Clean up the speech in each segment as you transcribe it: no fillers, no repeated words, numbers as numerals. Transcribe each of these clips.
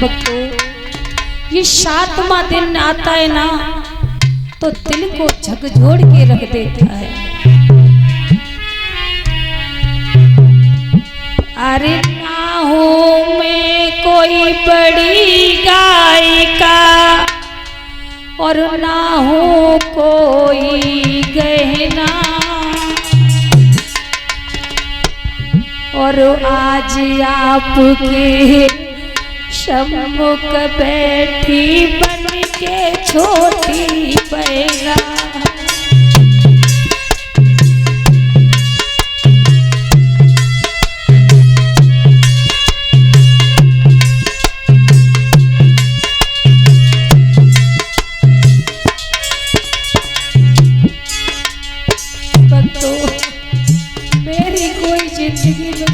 भक्तों, ये 7वां दिन आता है ना तो दिल को झकझोर के रख देता है। अरे ना हो मैं कोई बड़ी गायिका और ना हो कोई गहना, और आज आपके सम्मुख बैठी बन के छोटी बहना।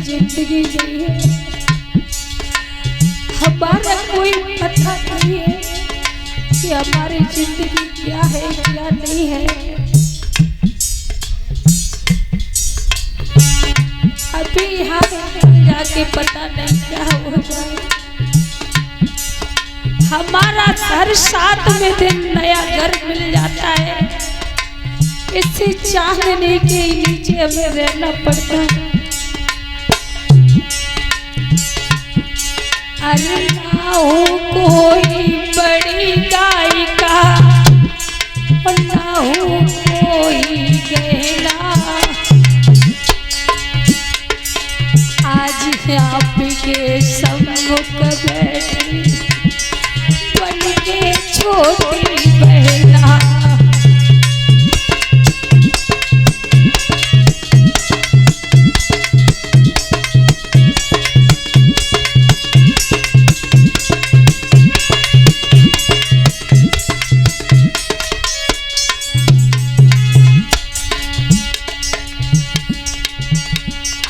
जिंदगी नहीं है, हमारा कोई पता नहीं है कि हमारी जिंदगी क्या है क्या नहीं है। अभी यहाँ जाके पता नहीं क्या हो जाए। हमारा हर 7वें दिन नया घर मिल जाता है, इसी चाहने के नीचे हमें रहना पड़ता है। अरे ना हो कोई बड़ी गायिका और ना हो कोई गहना, आज आपके सम्मुख बैठी बन के छोटी बहना।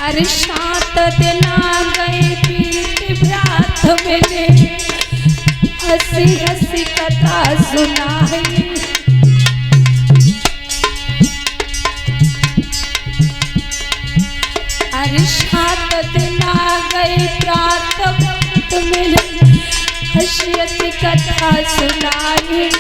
अरे 7 दिन आ गए बीत व्यात मैंने हंसी हंसी कथा सुनाई। अरे 7 दिन आ गए व्यात मैंने हंसी हंसी कथा सुनाई,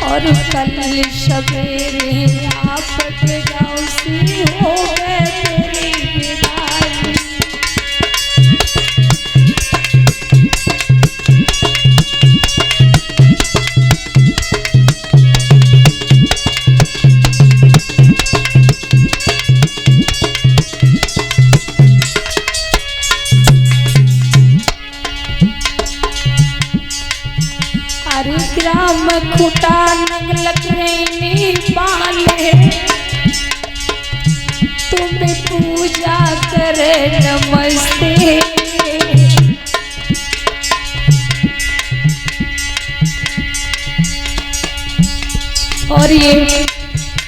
और कल सवेरे आपके गाँव से हो गए तेरी विदाई। अरे ग्राम खुटा नगलक रेनी पाले, तुम्हें पूजा करे नमस्ते। और ये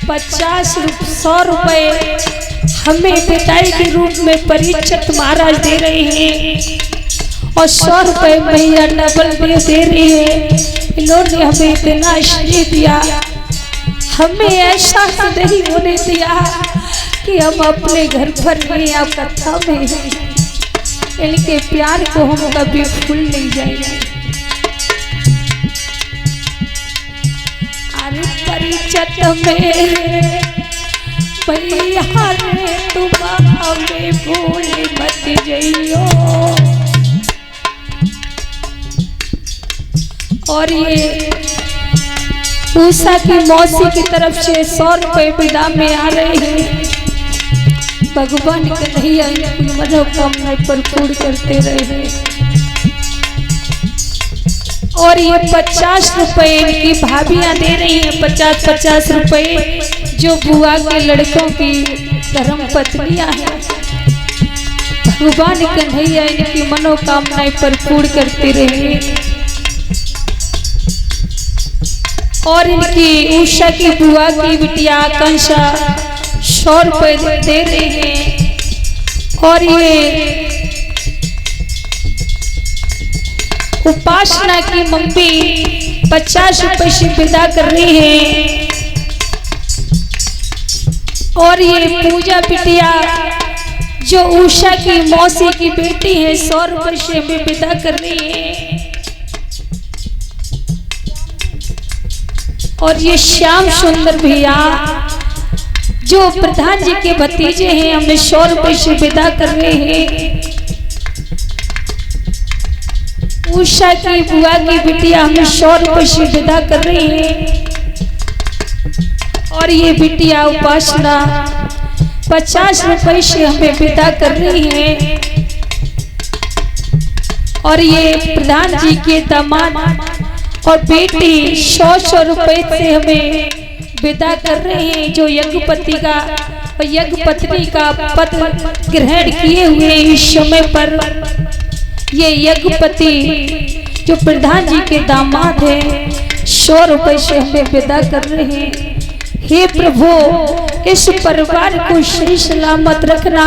100 रुपए हमें विदाई के रूप में परीक्षित महाराज दे रहे हैं, और 100 रुपए मैया डबल दे रही है। इन्होंने हमें इतना स्नेह दिया, हमें ऐसा नहीं होने दिया कि हम अपने घर पर नहीं आप कथा में, इनके प्यार को हम कभी भूल नहीं जाएंगे। अरे परिचत मेरे भैया रे तुम हमें भूल मत जाइयो। और ये उषा की मौसी की तरफ से 100 रुपए विदा में आ रहे हैं। भगवान कन्हैया इनकी मनोकामना पर पूर्ण करते रहे। और ये 50 रुपए इनकी भाभियां दे रही हैं, 50-50 रुपए, जो बुआ के लड़कों की धर्म पत्नियां हैं। भगवान कन्हैया इनकी मनोकामनाएं पर पूर्ण करते रहे। और इनकी उषा की बुआ की बिटिया आकांक्षा 100 रुपए दे रहे हैं। और ये उपासना की मम्मी 50 रुपए से विदा कर रही है। और ये पूजा बिटिया जो उषा की मौसी की बेटी है 100 रुपए से हमें विदा कर रही है। और ये श्याम सुंदर भैया जो प्रधान जी के भतीजे हैं हमें 100 रुपए से विदा कर रहे हैं। उषा की बुआ की बिटिया हमें 100 रुपए से विदा कर रही है। और ये बिटिया उपासना 50 रुपए से हमें विदा कर रही है। और ये प्रधान जी के दामाद और बेटी 100 रुपए से हमें विदा कर रहे हैं, जो यज्ञपति का और यज्ञपत्नी का पद ग्रहण किए हुए इस समय पर ये यज्ञपति जो प्रधान जी के दामाद हैं 100 रुपए से हमें विदा कर रहे हैं। हे प्रभु इस परिवार को सही सलामत रखना,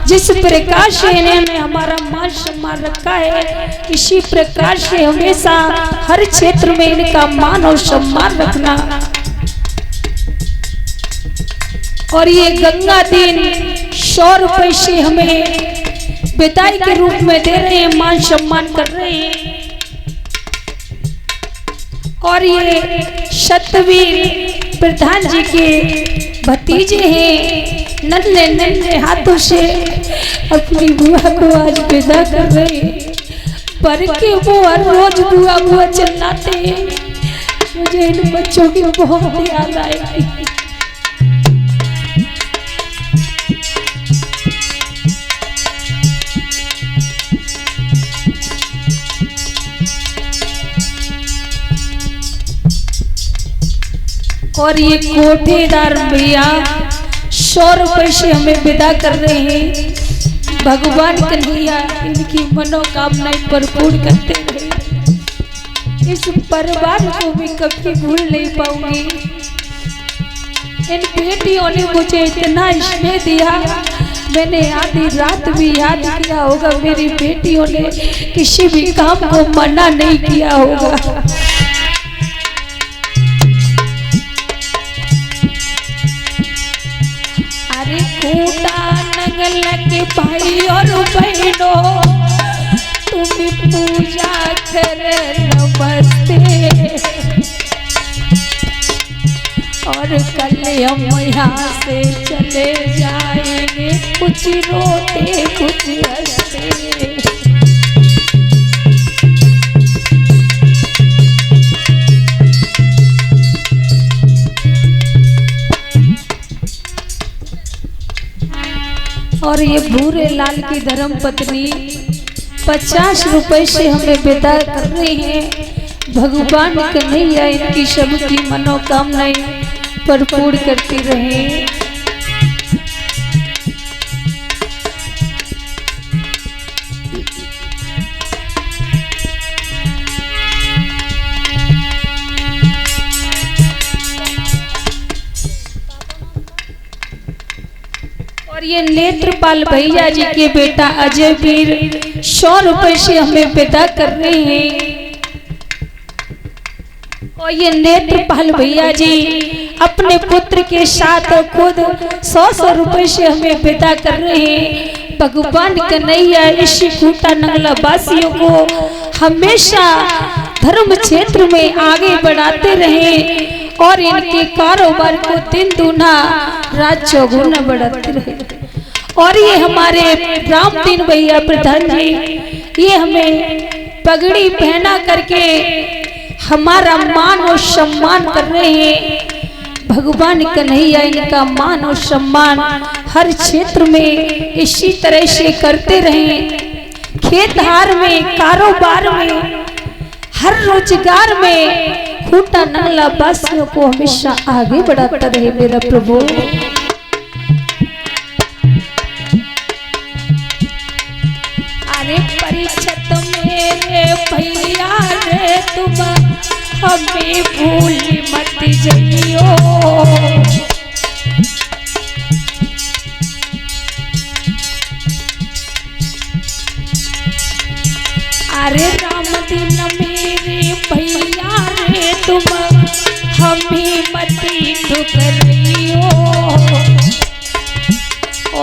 जिस प्रकार से इन्होंने हमारा मान सम्मान रखा है इसी प्रकार से हमेशा हर क्षेत्र में इनका मान और सम्मान रखना। और ये गंगा दिन 100 रुपए से हमें विदाई के रूप में दे रहे हैं, मान सम्मान कर रहे हैं। और ये सतवीर प्रधान जी के भतीजे हैं, नन्हे नन्हे हाथों से अपनी बुआ को आज विदा कर रहे हैं। पर के वो हर रोज बुआ बुआ चिल्लाते हैं, मुझे इन बच्चों की बहुत याद आएगी। और ये कोठेदार भैया 100 रुपए से हमें विदा कर रहे हैं। भगवान कन्हैया इनकी मनोकामनाएं भरपूर करते रहे। इस परिवार को भी कभी भूल नहीं पाऊंगी। इन बेटियों ने मुझे इतना स्नेह दिया, मैंने आधी रात भी याद किया होगा, मेरी बेटियों ने किसी भी काम को मना नहीं किया होगा। नगल के भाई और बहनों तुम पूजा कर नमस्ते। और कल हम यहाँ से चले जाएंगे, कुछ रोते कुछ हंसते। और ये भूरे लाल की धर्म पत्नी 50 रुपए से हमें विदा कर रही हैं। भगवान कन्हैया इनकी सबकी मनोकामनाएं भरपूर करती रहे। और ये नेत्रपाल भैया जी के बेटा अजय वीर 100 रुपए से हमें विदा कर रहे हैं। और ये नेत्रपाल भैया जी अपने पुत्र के साथ खुद 100 रुपए से हमें विदा कर रहे हैं। भगवान कन्हैया इसी खूटा नंगला वासियों को हमेशा धर्म क्षेत्र में आगे बढ़ाते रहे और इनके कारोबार को दिन दूना रात चौगुना बढ़ाते रहे। और ये हमारे रामदीन भैया प्रधान जी ये हमें पगड़ी पहना करके हमारा मान और सम्मान कर रहे हैं। भगवान कन्हैया इनका मान और सम्मान हर क्षेत्र में इसी तरह से करते रहे। खेतहार में, कारोबार में, हर रोजगार में खूटा नंगला वासियों को हमेशा आगे बढ़ाता रहे मेरा प्रभु। अरे परिषद मेरे भैया रे तुम हमें भूल मत जाइयो। अरे रामदीन मेरे भैया रे तुम हमें मत दुख रहियो।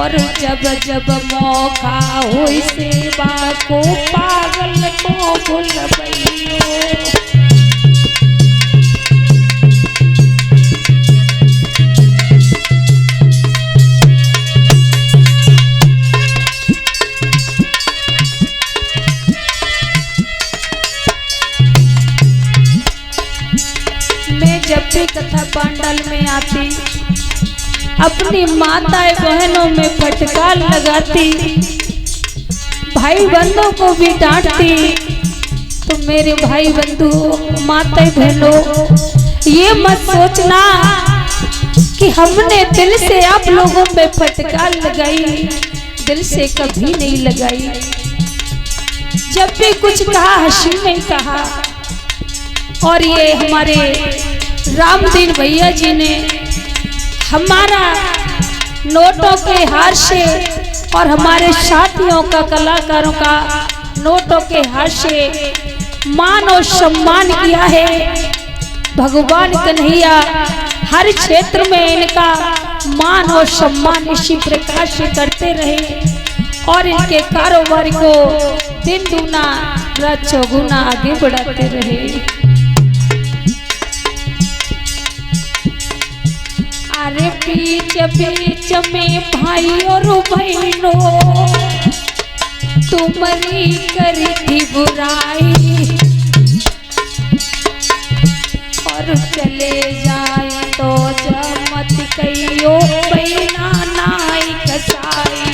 और जब जब मौका हो सेवा को पागल को बुलबइयो। मैं जब भी कथा पंडाल में आती अपनी माताएं बहनों में फटकार लगाती, भाई बंधुओं को भी डांटती। तो मेरे भाई बंधु माताएं बहनों ये मत सोचना कि हमने दिल से आप लोगों में फटकार लगाई, दिल से कभी नहीं लगाई। जब भी कुछ कहा हंसी नहीं कहा। और ये हमारे रामदीन भैया जी ने हमारा नोटों के हार से और हमारे साथियों का कलाकारों का नोटों के हार से मान और सम्मान किया है। भगवान कन्हैया हर क्षेत्र में इनका मान और सम्मान इसी प्रकार से करते रहे और इनके कारोबार को दिन दूना रात चौगुना आगे बढ़ाते रहे। अरे बीच बीच में भाई और बहनों तुम्हारी करी थी बुराई और चले जाए तो जमत कहियो बहना नाई कसाई।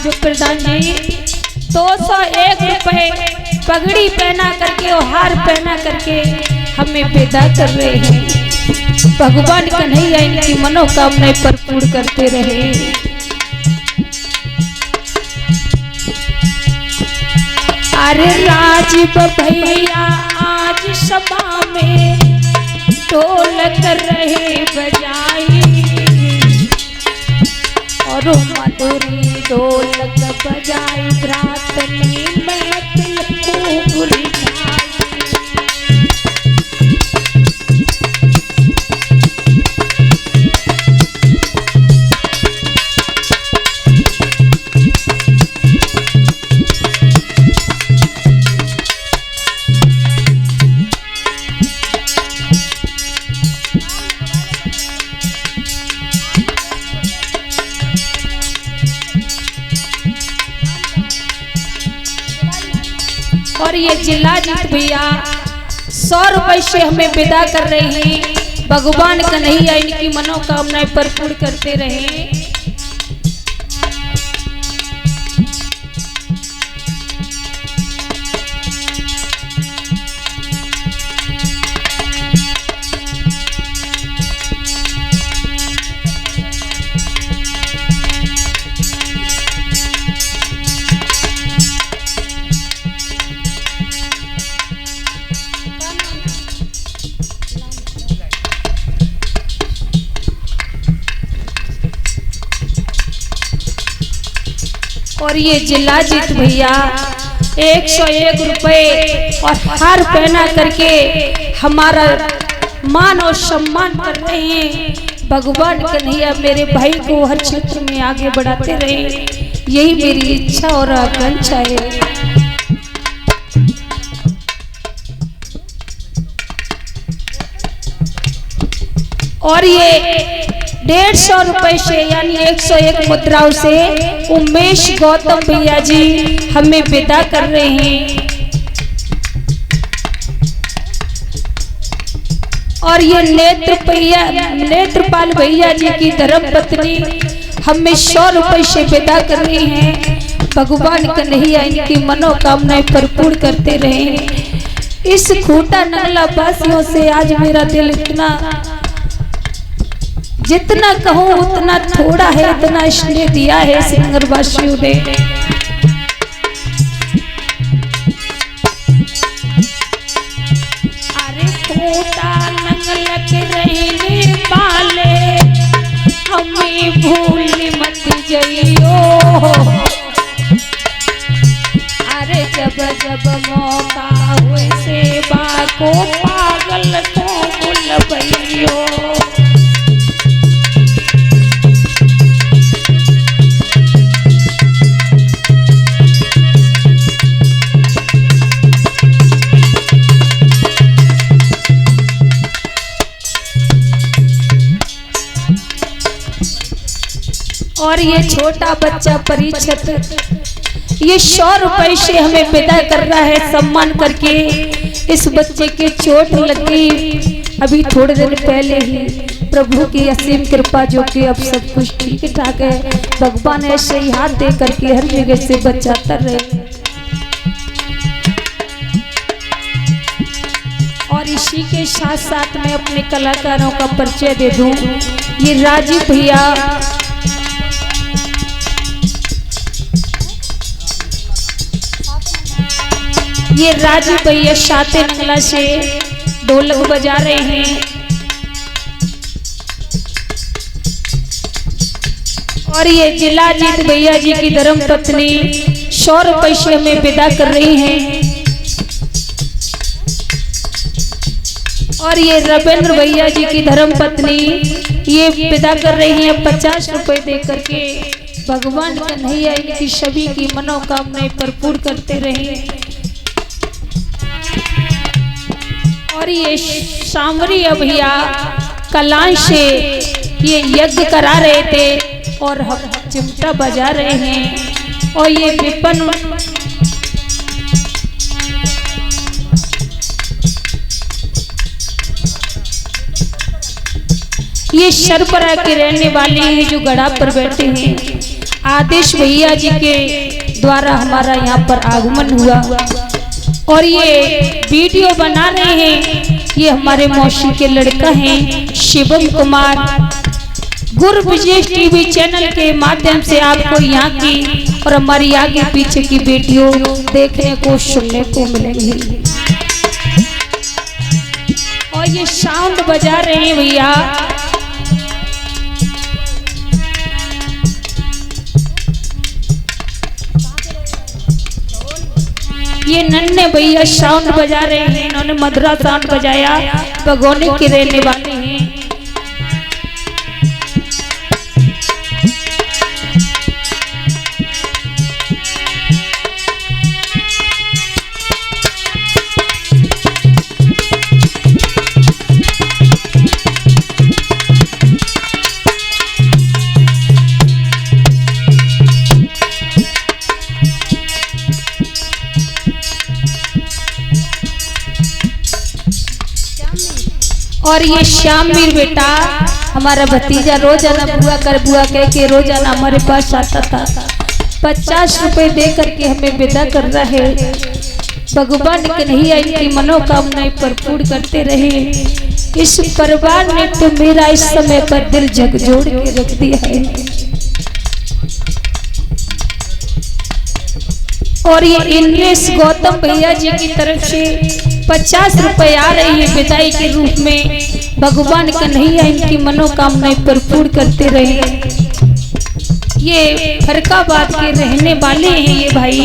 जो प्रधान जी 201 रुपए पगड़ी पहना करके और हार पहना करके हमें विदा कर रहे हैं। भगवान कन्हैया इनकी मनोकामनाएं पूर्ण करते रहे। अरे राजीव भैया आज सभा में ढोलक रहे बजाई और मधुरी ढोलक बजाई रातनी महफिल खूब रिझाई। और ये जिलाजीत भैया 100 रुपए से हमें विदा कर रहे हैं। भगवान कन्हैया इनकी मनोकामनाएं पूर्ण करते रहे। और ये जिलाजीत भैया 101 रुपए और हार पहना करके हमारा मान और सम्मान कर रहे हैं। भगवान कन्हैया मेरे भाई को हर क्षेत्र में आगे बढ़ाते रहे, यही मेरी इच्छा और आकांक्षा है। और ये 150 रुपए से यानी 101 मुद्राओं से उमेश गौतम भैया जी हमें विदा कर रहे हैं। और ये नेत्रपाल भैया जी की धर्मपत्नी हमें 100 रुपए से विदा कर रहे हैं। भगवान कन्हैया इनकी मनोकामनाएं पूर्ण करते रहे। इस खूंटा नंगला वासियों से आज मेरा दिल इतना, जितना कहूँ उतना थोड़ा है, इतना स्नेह दिया है इस नगरवासियों ने। अरे खूंटा नंगलक रहने वाले हमें भूल मत जइयो। अरे जब जब मौका हुए सेवा को पागल को बुलबइयो। और ये छोटा बच्चा परीक्षित ये 100 रुपए से हमें विदा कर रहा है सम्मान करके। इस बच्चे के चोट लगी अभी थोड़े दिन पहले ही। प्रभु की असीम कृपा जो कि अब सब कुछ ठीक ठाक है। भगवान ऐसे ही हाथ दे करके हर जगह से बचाता रहे। और इसी के साथ साथ मैं अपने कलाकारों का परिचय दे दूं। ये राजीव भैया शाते नंगला से ढोलक बजा रहे हैं। और ये जिलाजीत भैया जी की धर्म पत्नी 100 रुपए से हमें विदा कर रही हैं। और ये रविंद्र भैया जी की धर्म पत्नी ये विदा कर रही हैं 50 रुपए दे करके। भगवान कन्हैया इनकी सभी की मनोकामनाएं भरपूर करते रहे। और ये सांवरी भैया कलां से ये यज्ञ करा रहे थे और हम चिमटा बजा रहे हैं। और ये विपन ये सरपरा के रहने वाले हैं जो गड़ा पर बैठे हैं। आदेश भैया जी के द्वारा हमारा यहाँ पर आगमन हुआ। और ये वीडियो बना रहे हैं ये हमारे मौसी के लड़का हैं शिवम कुमार। गुरु विजय टीवी चैनल के माध्यम से आपको यहाँ की और हमारी आगे पीछे की वीडियो देखने को सुनने को मिलेंगी। और ये साउंड बजा रहे हैं भैया ये नन्हे भैया साउंड बजा रहे हैं। इन्होंने मधुरा साउंड बजाया। भगोने के रहने वाले हैं। और ये श्यामवीर बेटा हमारा भतीजा रोजाना बुआ कह के रोजाना हमारे पास आता था। 50 रुपए दे करके हमें विदा कर रहा है। भगवान कन्हैया इनकी मनोकामनाएं भरपूर करते रहे। इस परिवार ने तो मेरा इस समय पर दिल झकझोर के रख दिया है। और ये इंद्रेश गौतम भैया जी की तरफ से 50 रुपए आ रही है विदाई के रूप में। भगवान कन्हैया इनकी मनोकामनाएं भरपूर करते रहे। ये फरकाबाद के रहने वाले हैं ये भाई।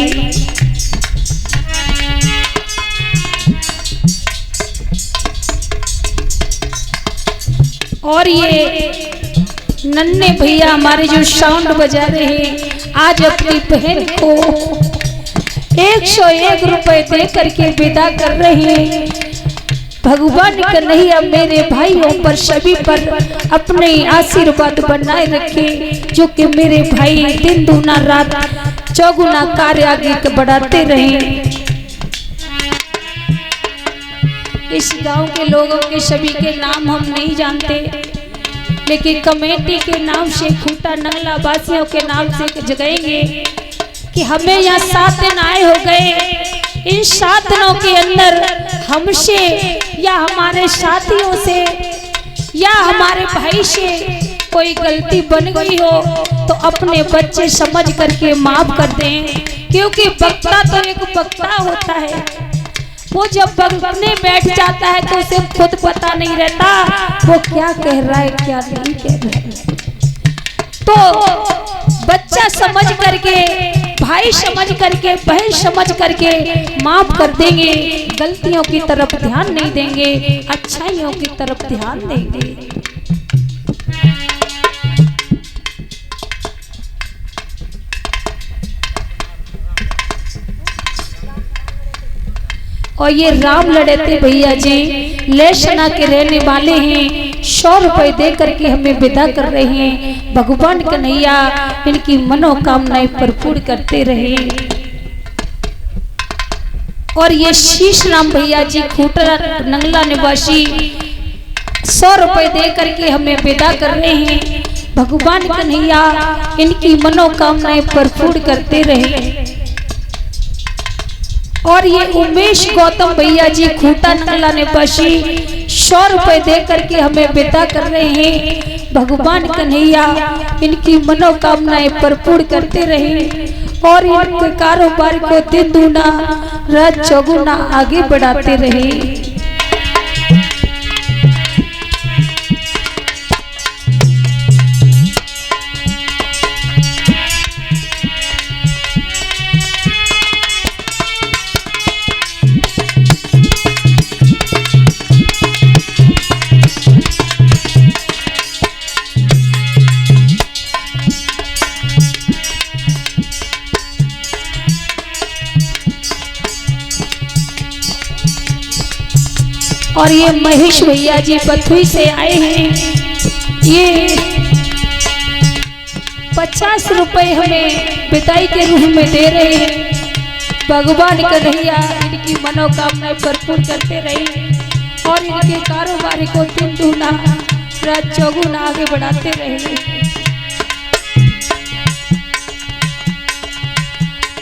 और ये नन्हे भैया हमारे जो साउंड बजा रहे हैं आज अपनी बहन को 101 रुपए दे करके विदा कर रहे हैं। भगवान कन्हैया मेरे भाइयों पर सभी पर अपने आशीर्वाद बनाए रखे, जो कि मेरे भाई दिन दूना रात चौगुना कार्य आगे बढ़ाते रहे। इस गांव के लोगों के सभी के नाम हम नहीं जानते, लेकिन कमेटी के नाम से खूंटा नंगला वासियों के नाम से जगाएंगे कि हमें यहाँ 7 दिन आए हो गए। इन 7 दिनों के अंदर हमसे या हमारे साथियों से या हमारे भाई से कोई गलती बन गई हो तो अपने बच्चे समझ करके माफ कर दें, क्योंकि वक्ता तो एक वक्ता होता है। वो जब बगने बैठ जाता है तो उसे खुद पता नहीं रहता वो क्या कह रहा है क्या नहीं कह रहा है। तो बच्चा समझ करके, भाई समझ करके, बहन समझ करके माफ कर देंगे, गलतियों की तरफ ध्यान नहीं देंगे, अच्छाइयों की तरफ ध्यान देंगे। और ये राम लड़े थे भैया जी, लेसना के रहने वाले हैं, 100 रुपए दे करके हमें विदा कर रहे हैं। भगवान कन्हैया इनकी मनोकामनाएं भरपूर करते रहे। और ये शीश राम भैया जी खूटा नंगला निवासी 100 रुपए दे करके हमें विदा कर रहे हैं। भगवान कन्हैया इनकी मनोकामनाएं भरपूर करते रहे। और ये उमेश गौतम भैया जी खूटा नंगला निवासी 100 रुपए दे करके हमें विदा कर रहे हैं। भगवान कन्हैया इनकी मनोकामनाएं भरपूर करते रहे और इनके कारोबार को दिन दूना रात चौगुना आगे बढ़ाते रहे। और ये महेश भैया जी बथुई से आए हैं, ये 50 रुपए हमें विदाई के रूप में दे रहे हैं। भगवान कन्हैया इनकी मनोकामनाएं भरपूर करते रहे और इनके कारोबार को दिन दूना रात चौगुना आगे बढ़ाते रहे।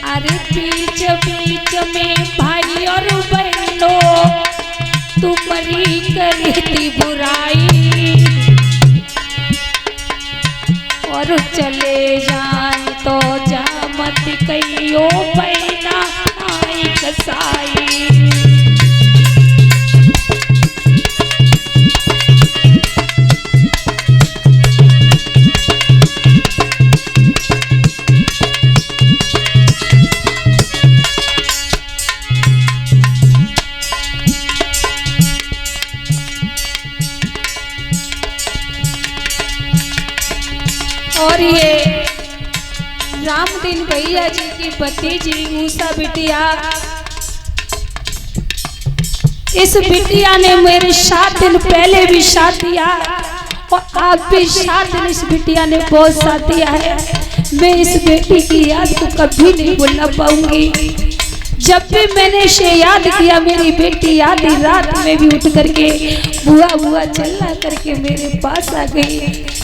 अरे बीच बीच में भाई और बहनों तुम्हारी करती बुराई और चले जाए तो जा मत कहियो बहना आई कसाई। और ये रामदीन भैया जी की भतीजी उषा बिटिया, इस बिटिया ने मेरे 7 दिन पहले भी साथ दिया और आप भी 7 दिन इस बिटिया ने बहुत साथ दिया है। मैं इस बेटी की याद को कभी नहीं भूलना पाऊंगी। जब भी मैंने इसे याद किया मेरी बेटी आधी रात में भी उठ करके बुआ बुआ चलना करके मेरे पास आ गई।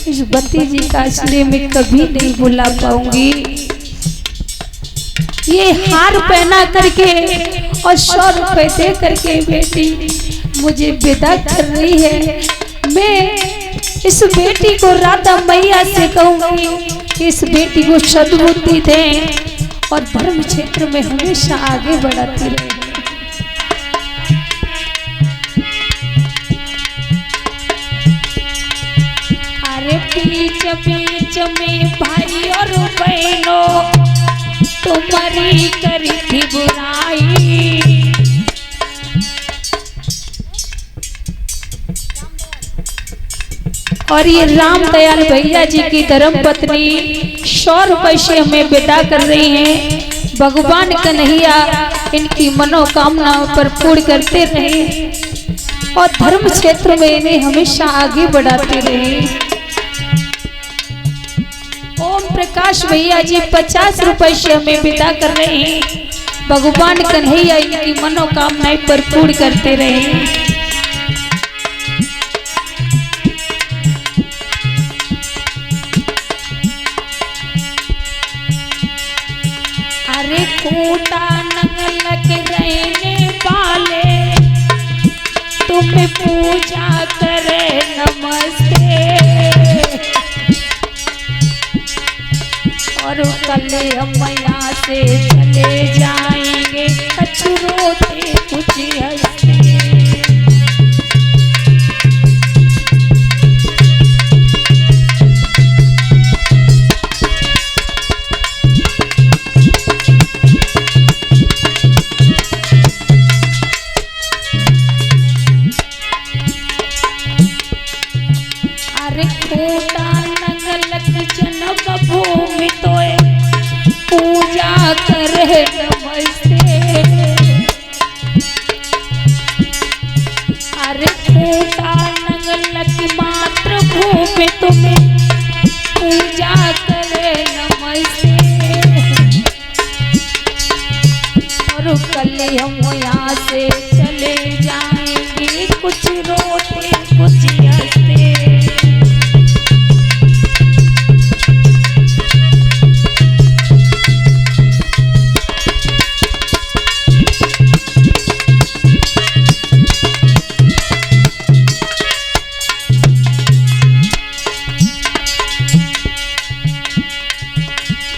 इस भतीजी का इसलिए मैं कभी नहीं भुला पाऊंगी। ये हार पहना करके और 100 रुपए दे करके बेटी मुझे विदा कर रही है। मैं इस बेटी को राधा मैया से कहूंगी कि इस बेटी को सद्बुद्धि दें और धर्म क्षेत्र में हमेशा आगे बढ़ाती रहे। अरे बीच बीच में भाई और बहनों तुम्हारी करी थी बुराई और ये राम दयाल भैया जी की धर्म पत्नी 100 रुपए से हमें विदा कर रही हैं। भगवान कन्हैया इनकी मनोकामना पर पूर्ण करते रहे और धर्म क्षेत्र में इन्हें हमेशा आगे बढ़ाते रहे। ओम प्रकाश भैया जी 50 रुपए से हमें विदा कर रहे हैं। भगवान कन्हैया इनकी मनोकामनाएं पर पूर्ण करते रहे। अरे खूटा नंगल के रहने वाले तुम्हें पूजा करे नमस्ते और कल हम यहाँ से चले जाएंगे अछूरो थे कुछ हंसते। करे नमस्ते। अरे फूटा नंगलक मातृभूमि तुम्हें पूजा करे नमस्ते। और कल हम यहाँ से चले जाएंगे, कुछ रोते कुछ हंसते।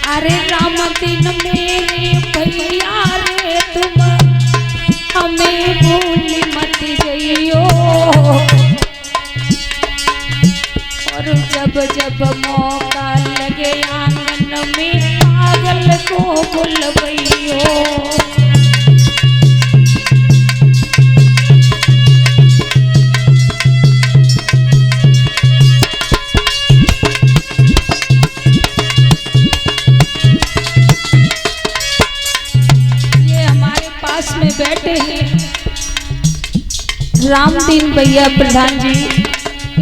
अरे राम दिन मेरे भैया रे तुम हमें भूल मत जइयो। और जब जब मौका लगे आंगन में पागल को बुलवइयो। में बैठे हैं रामदीन भैया प्रधान जी,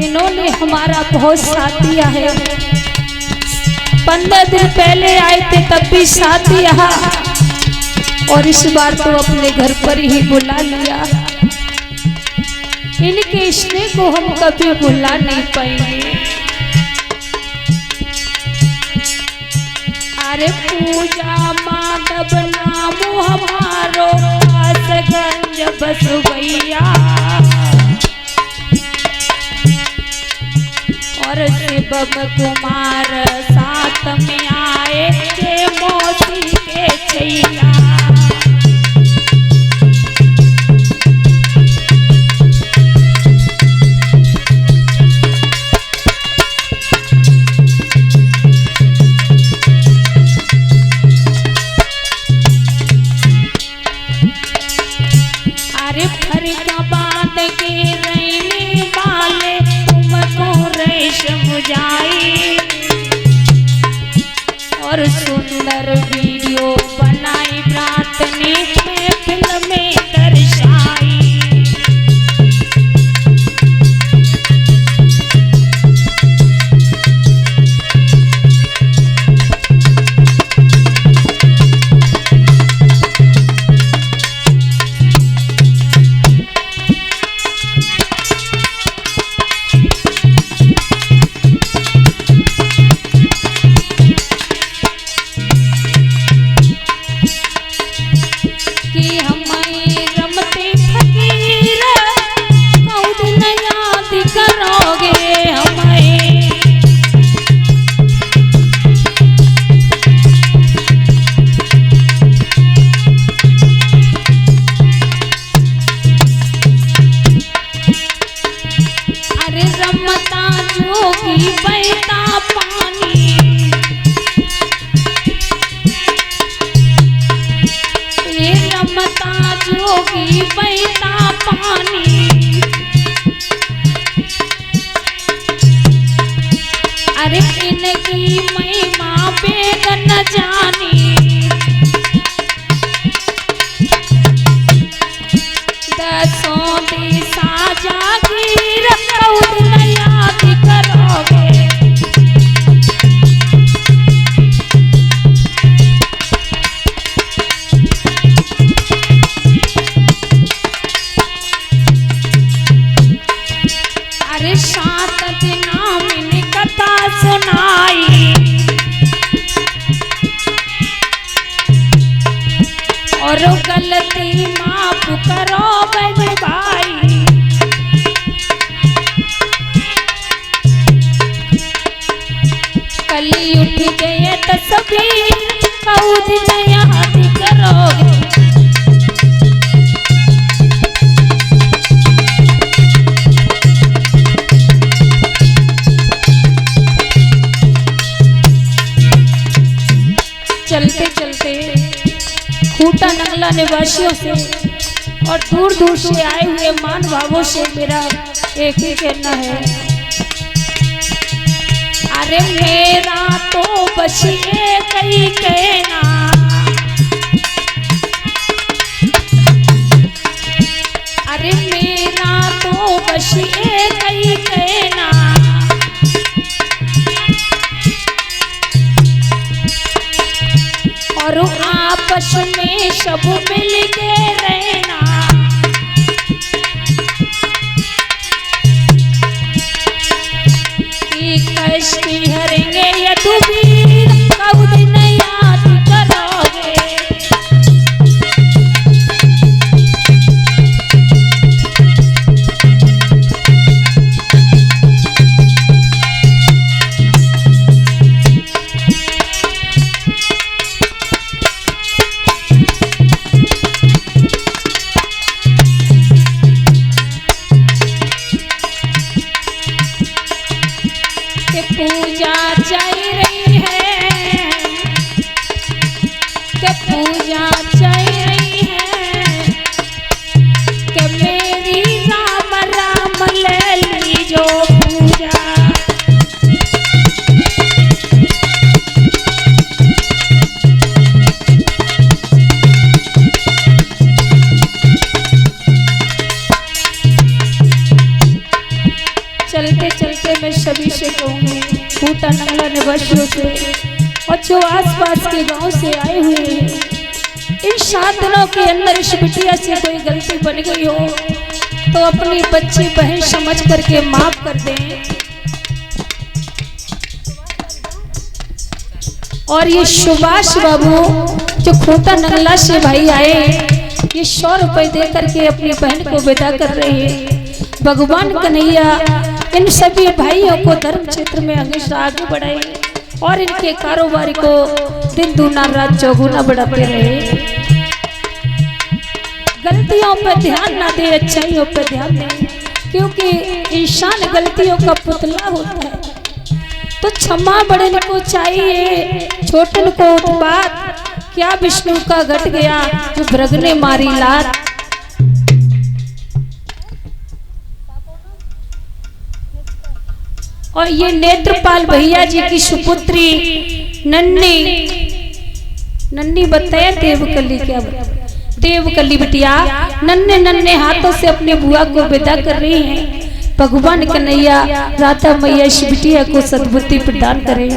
इन्होंने हमारा बहुत साथ दिया है। 15 दिन पहले आए थे तब भी साथ दिया, और इस बार तो अपने घर पर ही बुला लिया। इनके स्नेह को हम कभी भुला नहीं पाएंगे। अरे पूजा माधव नाम हमारो गंज बसवैया। और शिवम कुमार साथ में आए के मौसी के छैया। अरे फरका बांध के रहने वाले तुमको रेशम जाई। और सुंदर वीडियो बनाई रात ने महफिल में दर्शाई। जोगी बहता पानी। अरे इनकी महिमा वेद न जानी। दसों दिशा जागीर कौन याद करोगे। अरे 7 दिना मैंने कथा सुनाई। और गलती माफ करो बहन भाई। कली उठ गए तस्वीर कौन याद करोगे। चलते चलते खूटा नंगला निवासियों से और दूर दूर से आए हुए मान भावों से मेरा एक ही कहना है। अरे मेरा तो बस एक ही कहना, आपस में सब मिल के रहना। कि कष्ट हरेंगे यदुवीर कब दिन याद करोगे। पूजा चल रही है, कि पूजा चल रही है, कि मेरी राम राम ले लीजो पूजा। चलते चलते मैं सभी से कहूँगी, खूंटा नंगला निवासियों से और जो आसपास के गांव से आए हुए हैं, इन 7 दिनों के अंदर इस बिटिया से कोई गलती बन गई हो तो अपनी बच्ची बहन समझ करके माफ कर दें। और ये सुभाष बाबू जो खूंटा नंगला से भाई आए, ये 100 रुपए दे करके अपनी बहन को विदा कर रहे हैं। भगवान कन्हैया इन सभी भाइयों को धर्म क्षेत्र में हमेशा आगे बढ़ाए और इनके कारोबार को दिन दूना रात चौगुना बढ़ाते रहे। गलतियों पर ध्यान ना दे, अच्छाइयों पर ध्यान दें, क्योंकि इंसान गलतियों का पुतला होता है। तो क्षमा बड़न को चाहिए, छोटन को उत्पात, क्या विष्णु का घट गया जो भृग ने मारी लात। और ये नेत्रपाल भैया जी की सुपुत्री नन्नी बताया देवकली, क्या देवकली बिटिया नन्हे नन्हे हाथों से अपने बुआ को विदा कर रही हैं। भगवान कन्हैया राधा मैया इस बिटिया को सद्बुद्धि प्रदान करे।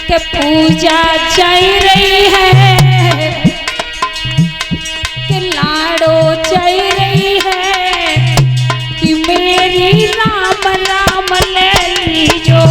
कि पूजा चल रही है, कि लाड़ो चल रही है, कि मेरी राम राम ले लीजो।